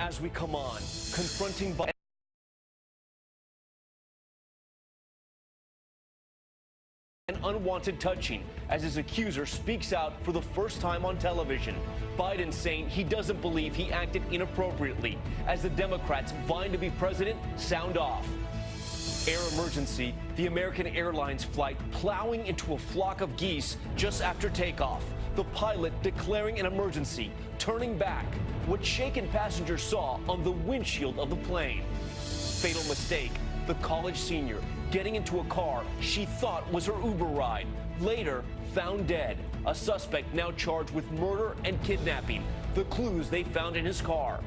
as we come on, confronting Biden. An unwanted touching as his accuser speaks out for the first time on television. Biden saying he doesn't believe he acted inappropriately as the Democrats vying to be president sound off. Air emergency, the American Airlines flight plowing into a flock of geese just after takeoff. The pilot declaring an emergency, turning back. What shaken passengers saw on the windshield of the plane. Fatal mistake, the college senior getting into a car she thought was her Uber ride. Later, found dead. A suspect now charged with murder and kidnapping. The clues they found in his car.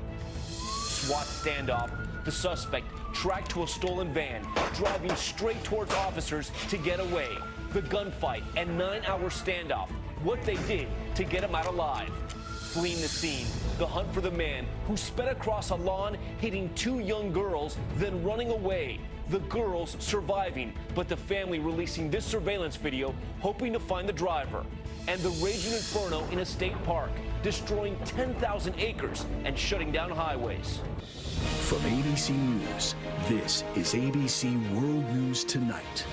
SWAT standoff. The suspect tracked to a stolen van, driving straight towards officers to get away. The gunfight and 9-hour standoff. What they did to get him out alive. Fleeing the scene, the hunt for the man who sped across a lawn, hitting 2 young girls, then running away. The girls surviving, but the family releasing this surveillance video, hoping to find the driver. And the raging inferno in a state park, destroying 10,000 acres and shutting down highways. From ABC News, this is ABC World News Tonight.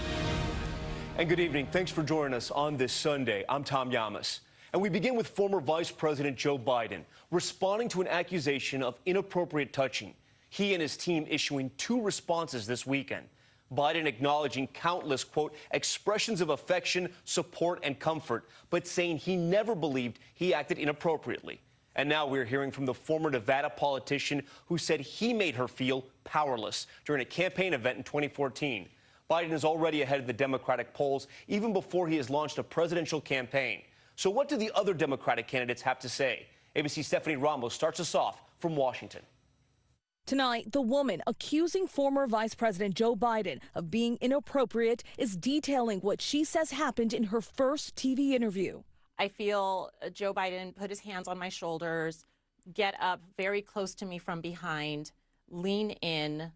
And good evening. Thanks for joining us on this Sunday. I'm Tom Llamas. And we begin with former Vice President Joe Biden responding to an accusation of inappropriate touching. He and his team issuing 2 responses this weekend. Biden acknowledging countless, quote, expressions of affection, support, and comfort, but saying he never believed he acted inappropriately. And now we're hearing from the former Nevada politician who said he made her feel powerless during a campaign event in 2014. Biden is already ahead of the Democratic polls even before he has launched a presidential campaign. So what do the other Democratic candidates have to say? ABC's Stephanie Ramos starts us off from Washington. Tonight, the woman accusing former Vice President Joe Biden of being inappropriate is detailing what she says happened in her first TV interview. I feel Joe Biden put his hands on my shoulders, get up very close to me from behind, lean in,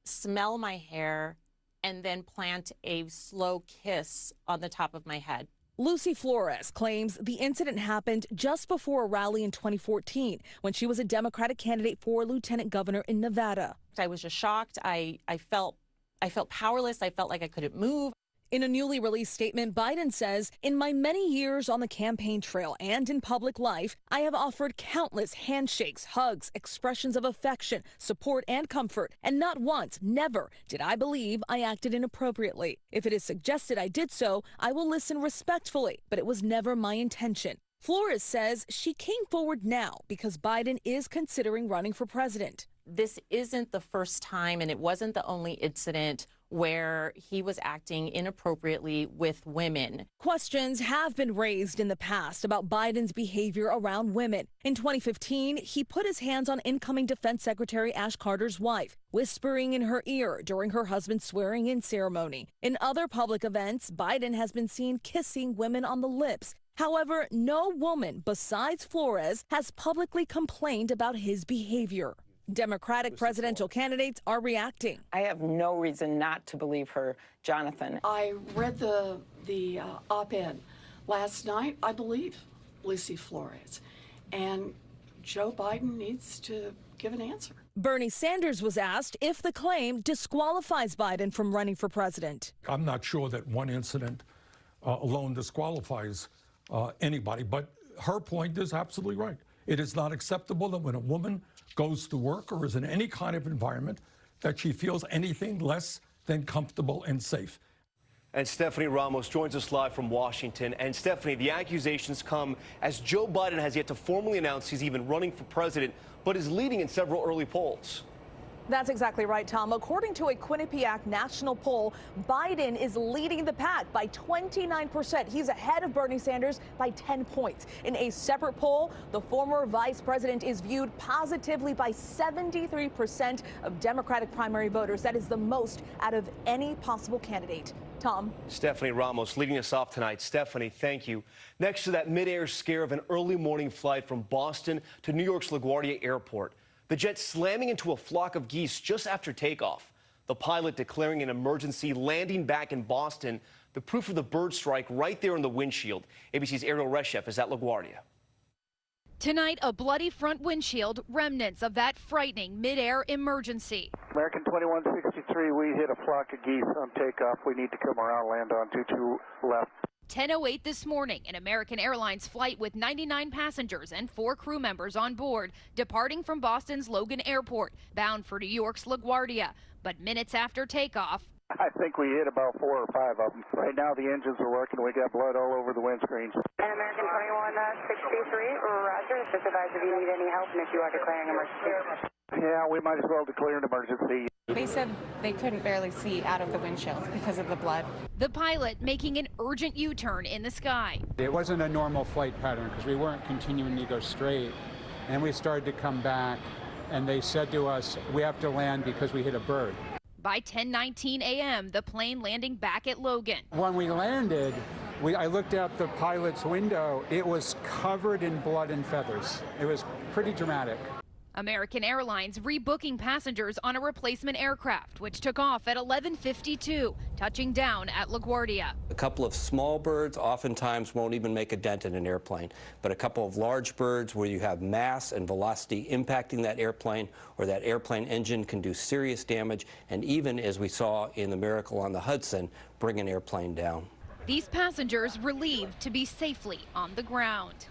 smell my hair, and then plant a slow kiss on the top of my head. Lucy Flores claims the incident happened just before a rally in 2014 when she was a Democratic candidate for lieutenant governor in Nevada. I was just shocked. I felt powerless. I felt like I couldn't move. In a newly released statement, Biden says, in my many years on the campaign trail and in public life, I have offered countless handshakes, hugs, expressions of affection, support, and comfort. And not once, never, did I believe I acted inappropriately. If it is suggested I did so, I will listen respectfully, but it was never my intention. Flores says she came forward now because Biden is considering running for president. This isn't the first time, and it wasn't the only incident where he was acting inappropriately with women. Questions have been raised in the past about Biden's behavior around women. In 2015, he put his hands on incoming Defense Secretary Ash Carter's wife, whispering in her ear during her husband's swearing-in ceremony. In other public events, Biden has been seen kissing women on the lips. However, no woman besides Flores has publicly complained about his behavior. Democratic presidential candidates are reacting. I have no reason not to believe her, Jonathan. I read the op-ed last night. I believe Lucy Flores. And Joe Biden needs to give an answer. Bernie Sanders was asked if the claim disqualifies Biden from running for president. I'm not sure that one incident alone disqualifies anybody, but her point is absolutely right. It is not acceptable that when a woman goes to work or is in any kind of environment that she feels anything less than comfortable and safe. And Stephanie Ramos joins us live from Washington. And Stephanie, the accusations come as Joe Biden has yet to formally announce he's even running for president, but is leading in several early polls. That's exactly right, Tom. According to a Quinnipiac national poll, Biden is leading the pack by 29%. He's ahead of Bernie Sanders by 10 points. In a separate poll, the former vice president is viewed positively by 73% of Democratic primary voters. That is the most out of any possible candidate. Tom. Stephanie Ramos leading us off tonight. Stephanie, thank you. Next to that midair scare of an early morning flight from Boston to New York's LaGuardia Airport. The jet slamming into a flock of geese just after takeoff. The pilot declaring an emergency, landing back in Boston. The proof of the bird strike right there in the windshield. ABC's Ariel Reshef is at LaGuardia. Tonight, a bloody front windshield, remnants of that frightening mid-air emergency. American 2163, we hit a flock of geese on takeoff. We need to come around, land on 22 left. 10:08 this morning, an American Airlines flight with 99 passengers and 4 crew members on board, departing from Boston's Logan Airport, bound for New York's LaGuardia. But minutes after takeoff, I think we hit about 4 or 5 of them. Right now, the engines are working. We got blood all over the windscreens. American 2163, roger. Just advise if you need any help and if you are declaring emergency. Yeah, we might as well declare an emergency. They said they couldn't barely see out of the windshield because of the blood. the pilot making an urgent U-turn in the sky. It wasn't a normal flight pattern because we weren't continuing to go straight. And we started to come back, and they said to us, we have to land because we hit a bird. By 10:19 a.m., the plane landing back at Logan. When we landed, I looked out the pilot's window. It was covered in blood and feathers. It was pretty dramatic. American Airlines rebooking passengers on a replacement aircraft, which took off at 11:52, touching down at LaGuardia. A couple of small birds oftentimes won't even make a dent in an airplane, but a couple of large birds where you have mass and velocity impacting that airplane or that airplane engine can do serious damage, and even, as we saw in the Miracle on the Hudson, bring an airplane down. These passengers relieved to be safely on the ground.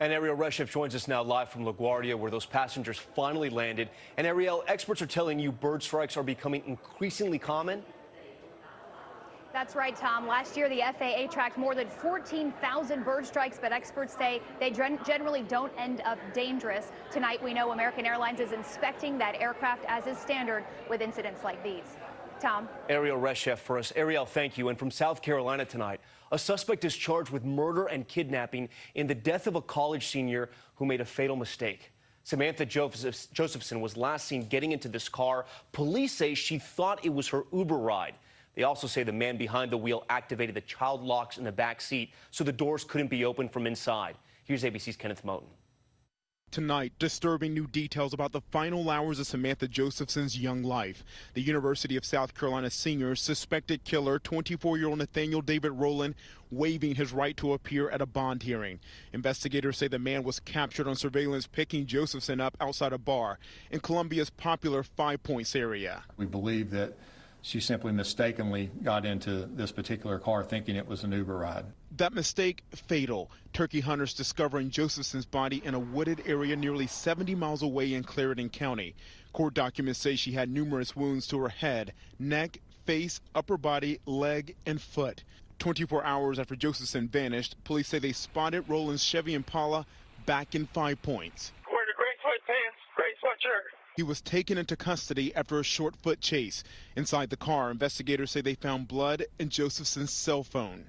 And Ariel Reshef joins us now live from LaGuardia, where those passengers finally landed. And Ariel, experts are telling you bird strikes are becoming increasingly common. That's right, Tom. Last year, the FAA tracked more than 14,000 bird strikes, but experts say they generally don't end up dangerous. Tonight, we know American Airlines is inspecting that aircraft as is standard with incidents like these. Tom. Ariel Reshef for us. Ariel, thank you. And from South Carolina tonight, a suspect is charged with murder and kidnapping in the death of a college senior who made a fatal mistake. Samantha Josephson was last seen getting into this car. Police say she thought it was her Uber ride. They also say the man behind the wheel activated the child locks in the back seat so the doors couldn't be opened from inside. Here's ABC's Kenneth Moten. Tonight, disturbing new details about the final hours of Samantha Josephson's young life. The University of South Carolina senior's suspected killer, 24-year-old Nathaniel David Rowland, waiving his right to appear at a bond hearing. Investigators say the man was captured on surveillance picking Josephson up outside a bar in Columbia's popular Five Points area. We believe that she simply mistakenly got into this particular car thinking it was an Uber ride. That mistake, fatal. Turkey hunters discovering Josephson's body in a wooded area nearly 70 miles away in Clarendon County. Court documents say she had numerous wounds to her head, neck, face, upper body, leg, and foot. 24 hours after Josephson vanished, police say they spotted Rowland's Chevy Impala back in 5 Points. Wearing a gray sweatpants, gray sweatshirt. He was taken into custody after a short foot chase. Inside the car, investigators say they found blood and Josephson's cell phone.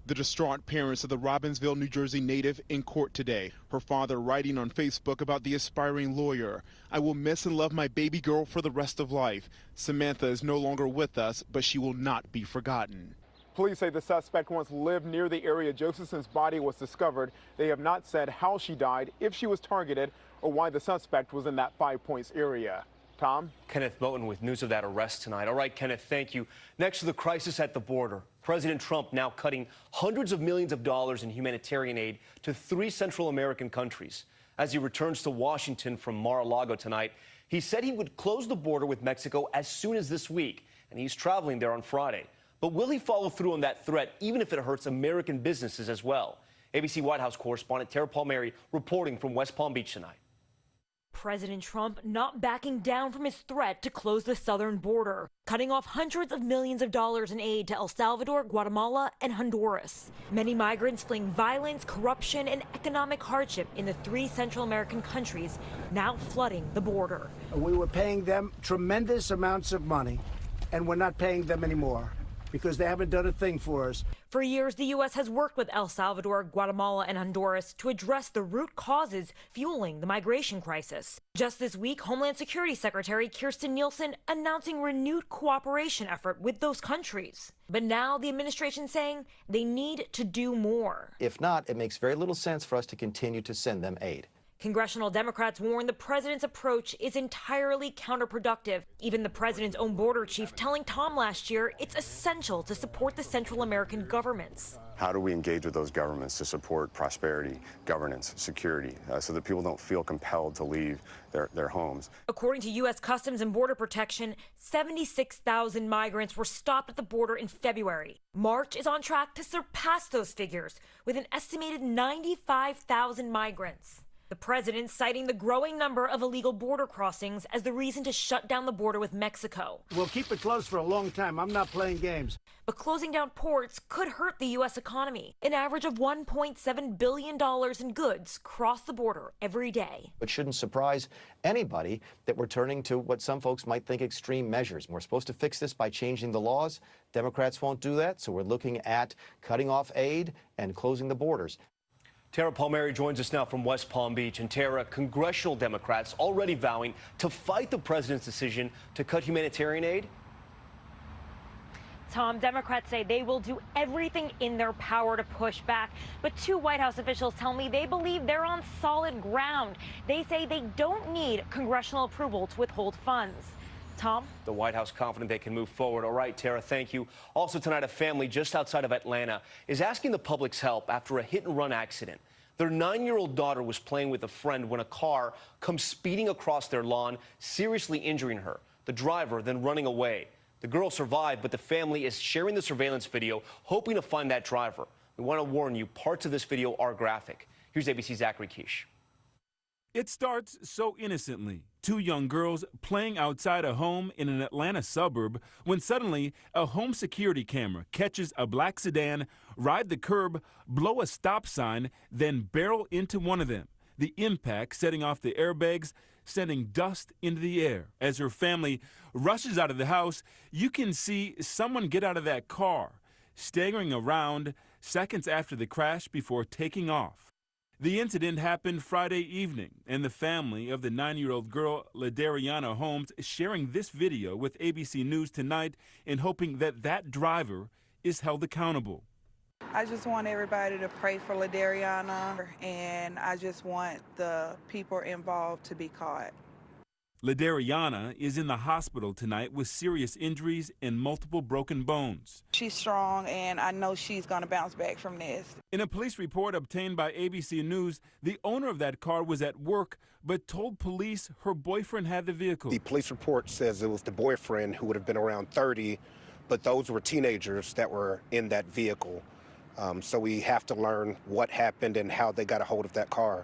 The distraught parents of the Robbinsville, New Jersey native in court today. Her father writing on Facebook about the aspiring lawyer. I will miss and love my baby girl for the rest of life. Samantha is no longer with us, but she will not be forgotten. Police say the suspect once lived near the area Josephson's body was discovered. They have not said how she died, if she was targeted, or why the suspect was in that 5 Points area. Tom? Kenneth Moten with news of that arrest tonight. All right, Kenneth, thank you. Next to the crisis at the border, President Trump now cutting hundreds of millions of dollars in humanitarian aid to 3 Central American countries. As he returns to Washington from Mar-a-Lago tonight, he said he would close the border with Mexico as soon as this week, and he's traveling there on Friday. But will he follow through on that threat, even if it hurts American businesses as well? ABC White House correspondent Tara Palmieri reporting from West Palm Beach tonight. President Trump not backing down from his threat to close the southern border, cutting off hundreds of millions of dollars in aid to El Salvador, Guatemala, and Honduras. Many migrants fleeing violence, corruption, and economic hardship in the 3 Central American countries now flooding the border. We were paying them tremendous amounts of money, and we're not paying them anymore because they haven't done a thing for us. For years, the U.S. has worked with El Salvador, Guatemala, and Honduras to address the root causes fueling the migration crisis. Just this week, Homeland Security Secretary Kirstjen Nielsen announcing renewed cooperation effort with those countries. But now the administration saying they need to do more. If not, it makes very little sense for us to continue to send them aid. Congressional Democrats warn the president's approach is entirely counterproductive. Even the president's own border chief telling Tom last year it's essential to support the Central American governments. How do we engage with those governments to support prosperity, governance, security, so that people don't feel compelled to leave their homes? According to U.S. Customs and Border Protection, 76,000 migrants were stopped at the border in February. March is on track to surpass those figures with an estimated 95,000 migrants. The president citing the growing number of illegal border crossings as the reason to shut down the border with Mexico. We'll keep it closed for a long time. I'm not playing games. But closing down ports could hurt the U.S. economy. An average of $1.7 billion in goods cross the border every day. It shouldn't surprise anybody that we're turning to what some folks might think extreme measures. We're supposed to fix this by changing the laws. Democrats won't do that, so we're looking at cutting off aid and closing the borders. Tara Palmieri joins us now from West Palm Beach. And Tara, congressional Democrats already vowing to fight the president's decision to cut humanitarian aid? Tom, Democrats say they will do everything in their power to push back. But two White House officials tell me they believe they're on solid ground. They say they don't need congressional approval to withhold funds. Tom? The White House confident they can move forward. All right, Tara, thank you. Also tonight, a family just outside of Atlanta is asking the public's help after a hit-and-run accident. Their 9-year-old daughter was playing with a friend when a car comes speeding across their lawn, seriously injuring her. The driver then running away. The girl survived, but the family is sharing the surveillance video, hoping to find that driver. We want to warn you, parts of this video are graphic. Here's ABC's Zachary Quiche. It starts so innocently. Two young girls playing outside a home in an Atlanta suburb when suddenly a home security camera catches a black sedan ride the curb, blow a stop sign, then barrel into one of them. The impact setting off the airbags, sending dust into the air. As her family rushes out of the house, you can see someone get out of that car, staggering around seconds after the crash before taking off. The incident happened Friday evening, and the family of the 9-year-old girl, Ladariana Holmes, sharing this video with ABC News tonight in hoping that that driver is held accountable. I just want everybody to pray for Ladariana, and I just want the people involved to be caught. Ladariana is in the hospital tonight with serious injuries and multiple broken bones. She's strong, and I know she's going to bounce back from this. In a police report obtained by ABC News, the owner of that car was at work but told police her boyfriend had the vehicle. The police report says it was the boyfriend who would have been around 30, but those were teenagers that were in that vehicle. So we have to learn what happened and how they got a hold of that car.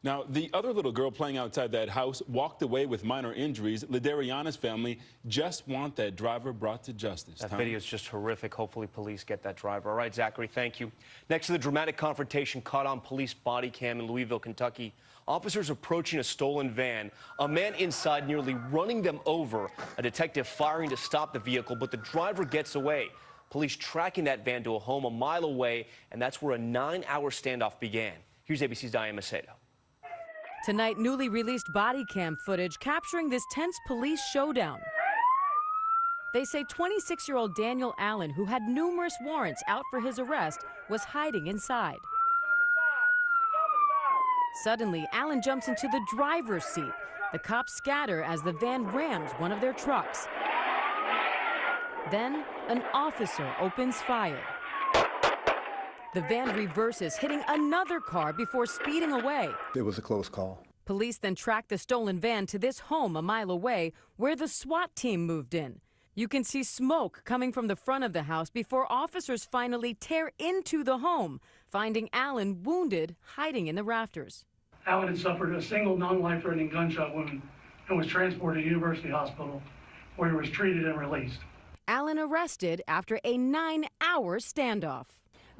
Now, the other little girl playing outside that house walked away with minor injuries. Ladariana's family just want that driver brought to justice. That video is just horrific. Hopefully police get that driver. All right, Zachary, thank you. Next to the dramatic confrontation caught on police body cam in Louisville, Kentucky. Officers approaching a stolen van, a man inside nearly running them over, a detective firing to stop the vehicle, but the driver gets away. Police tracking that van to a home a mile away, and that's where a 9-hour standoff began. Here's ABC's Diane Macedo. Tonight, newly released body cam footage capturing this tense police showdown. They say 26-year-old Daniel Allen, who had numerous warrants out for his arrest, was hiding inside. Suddenly, Allen jumps into the driver's seat. The cops scatter as the van rams one of their trucks. Then, an officer opens fire. The van reverses, hitting another car before speeding away. It was a close call. Police then tracked the stolen van to this home a mile away, where the SWAT team moved in. You can see smoke coming from the front of the house before officers finally tear into the home, finding Allen wounded, hiding in the rafters. Allen had suffered a single non-life-threatening gunshot wound and was transported to University Hospital, where he was treated and released. Allen arrested after a 9-hour standoff.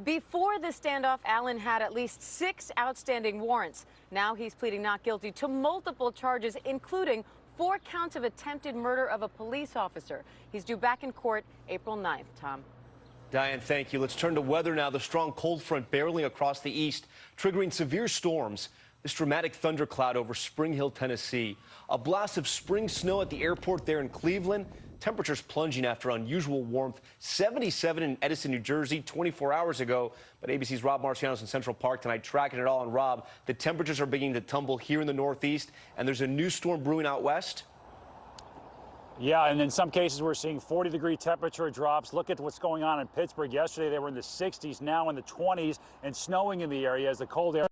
Before the standoff, Allen had at least 6 outstanding warrants. Now he's pleading not guilty to multiple charges, including 4 counts of attempted murder of a police officer. He's due back in court April 9th. Tom. Diane, thank you. Let's turn to weather now. The strong cold front barreling across the east, triggering severe storms. This dramatic thundercloud over Spring Hill, Tennessee. A blast of spring snow at the airport there in Cleveland. Temperatures plunging after unusual warmth. 77 in Edison, New Jersey, 24 hours ago. But ABC's Rob Marciano's in Central Park tonight tracking it all. And Rob, the temperatures are beginning to tumble here in the Northeast, and there's a new storm brewing out west. Yeah, and in some cases we're seeing 40-degree temperature drops. Look at what's going on in Pittsburgh. Yesterday they were in the 60s, now in the 20s, and snowing in the area as the cold air